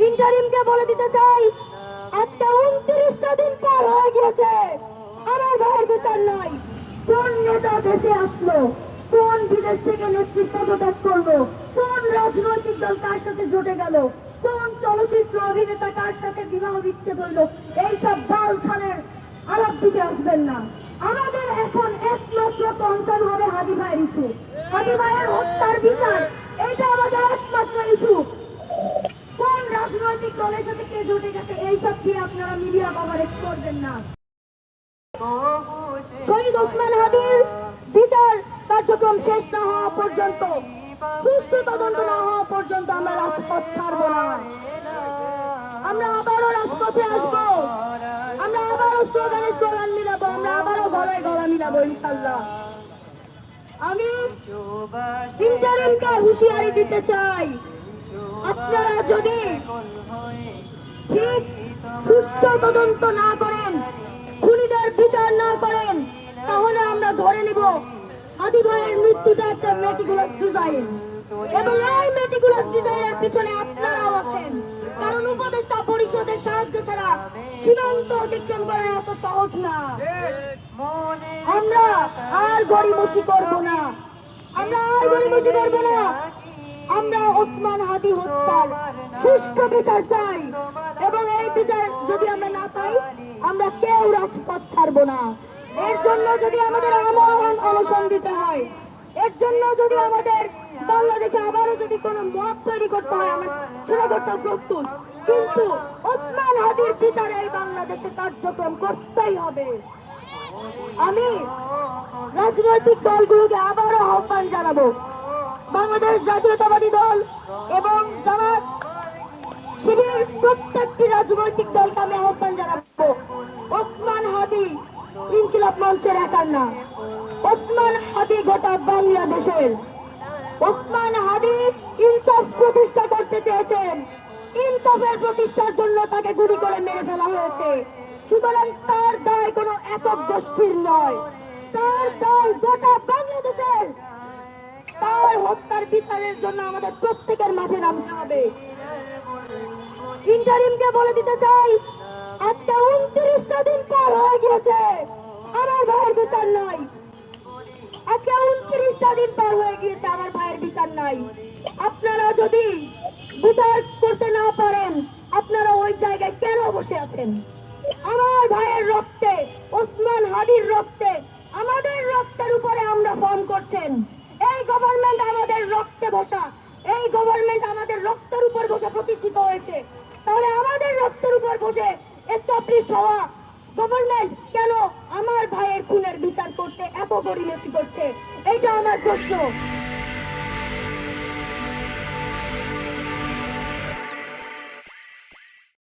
ইন্টারিমকে বলে দিতে চাই, আজকে 29টা দিন পার হয়ে গিয়েছে, আমার ভাইয়ের বিচার নাই। কোন নেতা দেশে আসলো, কোন বিদেশ থেকে নেতৃত্ব পদত্যাগ করলো, কোন রাজনৈতিক দল কার সাথে জোটে গেল, কোন চলচ্চিত্র অভিনেতা কার সাথে বিবাহ বিচ্ছেদ হইল, এইসব বাল ছালের আলাপ দিতে আসবেন না। আমাদের এখন একমাত্র কনসার্ন হবে হাদি ভাইয়ের ইস্যু, হাদি ভাইয়ের হত্যার বিচার, এটা আমাদের একমাত্র ইস্যু। কোন রাজনৈতিক দলের সাথে কে জুটে গেছে এইসব দিয়ে আপনারা মিডিয়া কভারেজ করবেন না। শহীদ ওসমান হাদির বিচার কার্যক্রম শেষ না হওয়া পর্যন্ত, সুষ্ঠু তদন্ত না হওয়া পর্যন্ত আমরা রাজপথ ছাড়বো না। আমরা আবারও রাজপথে আসবো, আমরা আবারও স্লোগান মিলাবো, আমরা আবারও গলায় গলা মিলাবো ইনশাল্লাহ। আমি ইন্টারিমকে হুঁশিয়ারি দিতে চাই, আপনারা যদি ঠিক সুষ্ঠু তদন্ত না করেন, খুনিদের বিচার না করেন, তাহলে আমরা ধরে নিব হাদি ভাইয়ের মৃত্যুটা একটা মেটিকুলাস ডিজাইন, এবং এই মেটিকুলাস ডিজাইনের পিছনে আপনারাও আছেন। কারণ উপদেষ্টা পরিষদের সাহায্য ছাড়া সীমান্ত অতিক্রম করা এত সহজ না। আমরা আর গড়িমসি করবো না, আমরা আর গড়িমসি করবো না। আমরা ওসমান হাদি হত্যার সুষ্ঠু বিচার চাই, এবং এই বিচার যদি আমরা না পাই, আমরা কেউ রাজপথ ছাড়বো না। এর জন্য যদি আমাদের আমরণ অনশন দিতে হয়, এর জন্য যদি আমাদের বাংলাদেশে আবারও যদি কোনো মত তৈরি করতে হয়, আমরা সেটা করতে প্রস্তুত। কিন্তু ওসমান হাদির বিচারে এই বাংলাদেশে কার্যক্রম করতেই হবে। আমি রাজনৈতিক দলগুলোকে আবারও আহ্বান জানাবো, বাংলাদেশ জাতীয়তাবাদী দল এবং জামাত শিবির প্রত্যেকটি রাজনৈতিক দলকে আমি আহ্বান জানাবো, ওসমান হাদি ইনকিলাব মঞ্চের একার না, ওসমান হাদি গোটা বাংলাদেশের। ওসমান হাদি ইনসাফ প্রতিষ্ঠা করতে চেয়েছেন, ইনসাফের প্রতিষ্ঠার জন্য তাকে গুলি করে মেরে ফেলা হয়েছে। সুতরাং তার দায় কোনো একক গোষ্ঠীর নয়, তার দায় গোটা বাংলাদেশের। তার হত্যার বিচারের জন্য আমাদের প্রত্যেকের মাঠে নামতে হবে। ইন্টারিমকে বলে দিতে চাই, আজকে 29টা দিন পার হয়ে গিয়েছে, আমার ভাইয়ের বিচার নাই। আজকে 29টা দিন পার হয়ে গিয়েছে, আমার ভাইয়ের বিচার নাই। আপনারা যদি বিচার করতে না পারেন, আপনারা ওই জায়গায় কেন বসে আছেন? আমার ভাইয়ের রক্তে, ওসমান হাদির রক্তে, আমাদের রক্তের উপরে আমরা ফর্ম করছেন। এই গভর্নমেন্ট আমাদের রক্তে বসা, এই গভর্নমেন্ট আমাদের রক্তের উপর বসে প্রতিষ্ঠিত হয়েছে। তাহলে আমাদের রক্তের উপর বসে এস্টাবলিশ হওয়া গভর্নমেন্ট কেন আমার ভাইয়ের খুনের বিচার করতে এত গড়িমসি করছে? এইটা আমার প্রশ্ন।